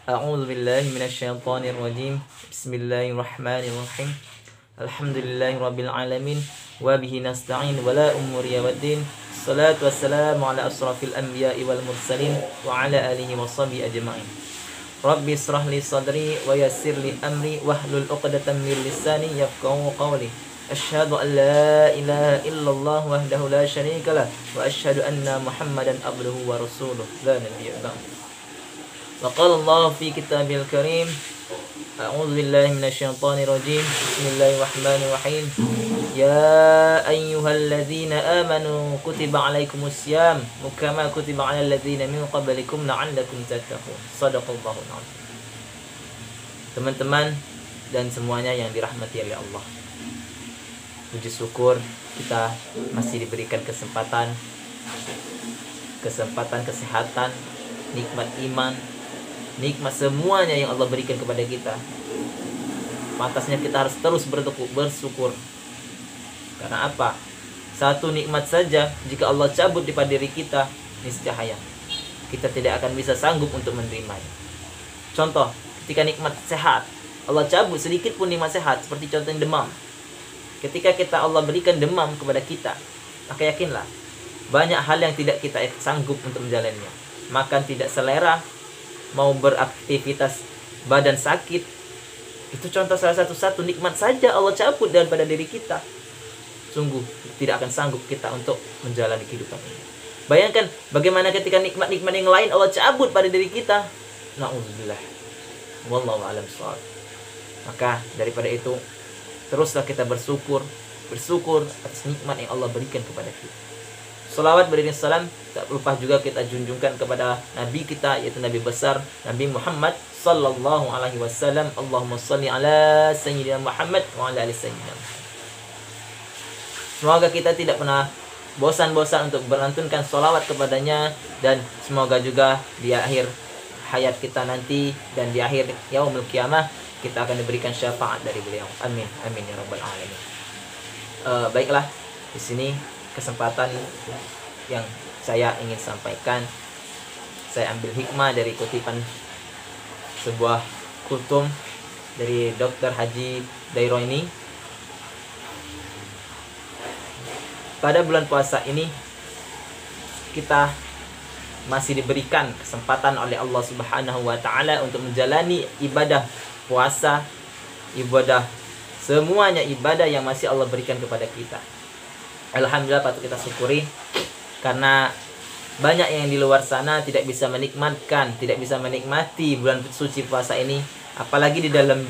A'udzu billahi minasyaitonir rajim. Bismillahirrahmanirrahim. Alhamdulillahirabbil alamin wa bihi nasta'in wa la umuri waddin. Salatu wassalamu ala asrafil anbiya'i wal mursalin wa ala alihi washabihi ajma'in. Rabbi israh li sadri wa yassir li amri wahlul 'uqdatam min lisani yafqahu qawli. Asyhadu an la ilaha illallah wahdahu la syarika lah wa asyhadu anna Muhammadan abduhu wa rasuluh la nabiyya ba'd. Wa qala Allah fi kitabil karim. A'udzu billahi minasyaitonir rajim. Bismillahirrahmanirrahim. Ya ayyuhalladzina amanu kutiba alaikumus syiyam kama kutiba alal ladzina min qablikum la'allakum tattaqun. Shadaqallahul azim. Teman-teman dan semuanya yang dirahmati oleh Allah, puji syukur kita masih diberikan kesempatan kesehatan, nikmat iman, nikmat semuanya yang Allah berikan kepada kita. Pantasnya kita harus terus bersyukur. Karena apa? Satu nikmat saja jika Allah cabut di pada diri kita, niscaya kita tidak akan bisa sanggup untuk menerimanya. Contoh, ketika nikmat sehat, Allah cabut sedikit pun nikmat sehat, seperti contoh demam. Ketika Allah berikan demam kepada kita, maka yakinlah banyak hal yang tidak kita sanggup untuk menjalannya. Makan tidak selera, mau beraktivitas badan sakit. Itu contoh salah satu nikmat saja Allah cabut daripada diri kita. Sungguh tidak akan sanggup kita untuk menjalani kehidupan ini. Bayangkan bagaimana ketika nikmat-nikmat yang lain Allah cabut pada diri kita. Na'udzubillah. Wallahu a'lam bishawab. Maka daripada itu, teruslah kita bersyukur atas nikmat yang Allah berikan kepada kita. Salawat beriring salam tak lupa juga kita junjungkan kepada Nabi kita, yaitu Nabi besar Nabi Muhammad sallallahu alaihi wasallam. Allahumma shalli ala sayyidina Muhammad wa ala ali sayyidina Muhammad. Semoga kita tidak pernah bosan-bosan untuk melantunkan salawat kepadanya, dan semoga juga di akhir hayat kita nanti dan di akhir yaumul qiyamah kita akan diberikan syafaat dari beliau. Amin amin ya rabbal alamin. Baiklah, di sini kesempatan yang saya ingin sampaikan, saya ambil hikmah dari kutipan sebuah kutum dari Dr. Haji Daironi. Pada bulan puasa ini kita masih diberikan kesempatan oleh Allah Subhanahu wa taala untuk menjalani ibadah puasa, ibadah semuanya ibadah yang masih Allah berikan kepada kita. Alhamdulillah, patut kita syukuri, karena banyak yang di luar sana tidak bisa menikmati bulan suci puasa ini. Apalagi di dalam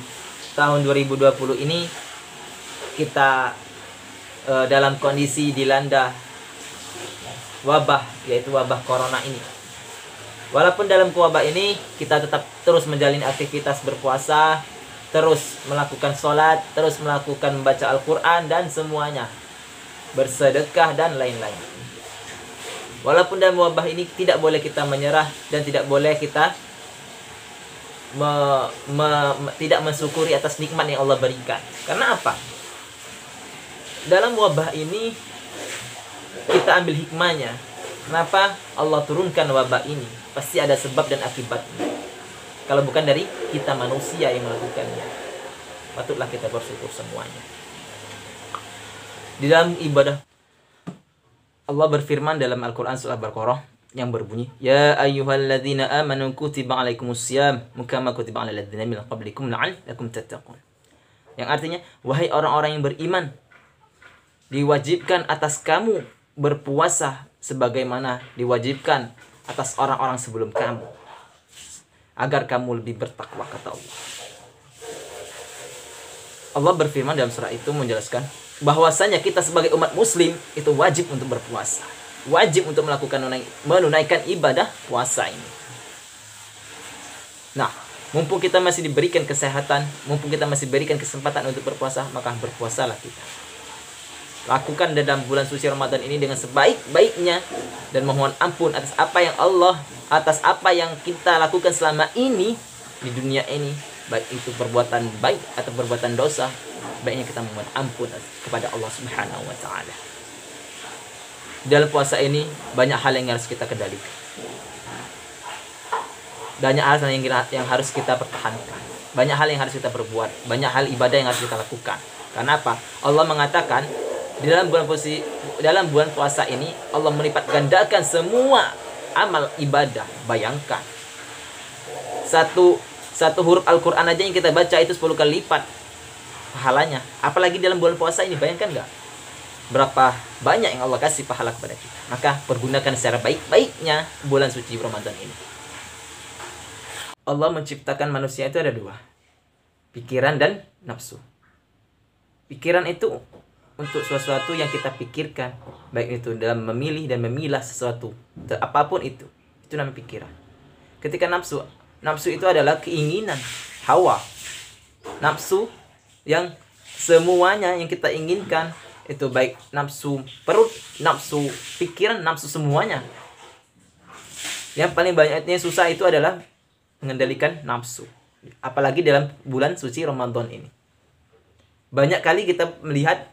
tahun 2020 ini kita dalam kondisi dilanda wabah, yaitu wabah corona ini. Walaupun dalam wabah ini kita tetap terus menjalani aktivitas berpuasa, terus melakukan sholat, terus melakukan membaca Al-Quran dan semuanya, bersedekah dan lain-lain. Walaupun dalam wabah ini tidak boleh kita menyerah dan tidak boleh kita tidak mensyukuri atas nikmat yang Allah berikan. Karena apa? Dalam wabah ini kita ambil hikmahnya. Kenapa Allah turunkan wabah ini? Pasti ada sebab dan akibatnya. Kalau bukan dari kita manusia yang melakukannya, patutlah kita bersyukur semuanya. Di dalam ibadah, Allah berfirman dalam Al-Quran surah Al-Baqarah yang berbunyi, Ya ayyuhalladzina amanu kutiba alaikumus syiyam kama kutiba alal ladzina min qablikum la'allakum tattaqun. Yang artinya, wahai orang-orang yang beriman, diwajibkan atas kamu berpuasa sebagaimana diwajibkan atas orang-orang sebelum kamu, agar kamu lebih bertakwa, kata Allah. Allah berfirman dalam surah itu menjelaskan bahwasanya kita sebagai umat muslim itu wajib untuk berpuasa, wajib untuk menunaikan ibadah puasa ini. Nah, mumpung kita masih diberikan kesehatan, mumpung kita masih diberikan kesempatan untuk berpuasa, maka berpuasalah kita. Lakukan dalam bulan suci Ramadan ini dengan sebaik-baiknya dan mohon ampun atas apa yang kita lakukan selama ini di dunia ini, baik itu perbuatan baik atau perbuatan dosa. Baiknya kita memohon ampun kepada Allah Subhanahu wa taala. Dalam puasa ini banyak hal yang harus kita kendalikan. banyak hal yang harus kita pertahankan. Banyak hal yang harus kita perbuat. Banyak hal ibadah yang harus kita lakukan. Karena apa? Allah mengatakan di dalam bulan puasa ini Allah melipat gandakan semua amal ibadah. Bayangkan. Satu huruf Al-Quran aja yang kita baca itu 10 kali lipat pahalanya. Apalagi dalam bulan puasa ini, bayangkan nggak? Berapa banyak yang Allah kasih pahala kepada kita. Maka pergunakan secara baik-baiknya bulan suci Ramadan ini. Allah menciptakan manusia itu ada dua. Pikiran dan nafsu. Pikiran itu untuk sesuatu yang kita pikirkan. Baik itu dalam memilih dan memilah sesuatu. Apapun itu namanya pikiran. Ketika nafsu itu adalah keinginan, hawa. Nafsu yang semuanya yang kita inginkan. Itu baik nafsu perut, nafsu pikiran, nafsu semuanya. Yang paling banyaknya susah itu adalah mengendalikan nafsu. Apalagi dalam bulan suci Ramadan ini. Banyak kali kita melihat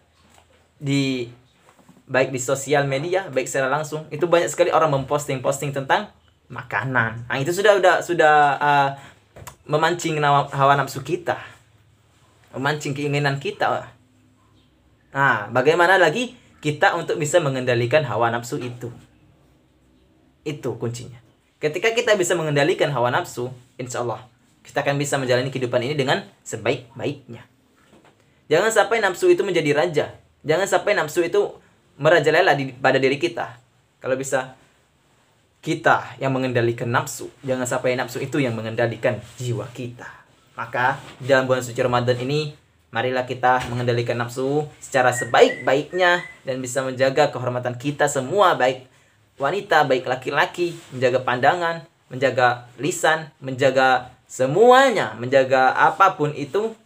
baik di sosial media, baik secara langsung, itu banyak sekali orang memposting tentang makanan. Nah, itu sudah memancing hawa nafsu kita. Memancing keinginan kita. Nah, bagaimana lagi kita untuk bisa mengendalikan hawa nafsu itu? Itu kuncinya. Ketika kita bisa mengendalikan hawa nafsu, insya Allah kita akan bisa menjalani kehidupan ini dengan sebaik-baiknya. Jangan sampai nafsu itu menjadi raja. Jangan sampai nafsu itu merajalela pada diri kita. Kalau bisa kita yang mengendalikan nafsu, jangan sampai nafsu itu yang mengendalikan jiwa kita. Maka dalam bulan suci Ramadan ini, marilah kita mengendalikan nafsu secara sebaik-baiknya dan bisa menjaga kehormatan kita semua, baik wanita, baik laki-laki, menjaga pandangan, menjaga lisan, menjaga semuanya, menjaga apapun itu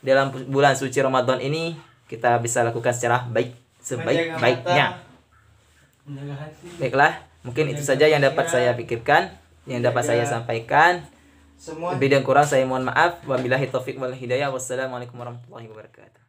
dalam bulan suci Ramadan ini kita bisa lakukan secara sebaik-baiknya. Baiklah, mungkin itu saja yang dapat saya pikirkan, yang dapat saya sampaikan. Lebih dan kurang saya mohon maaf. Wabillahi taufiq wal hidayah. Wassalamualaikum warahmatullahi wabarakatuh.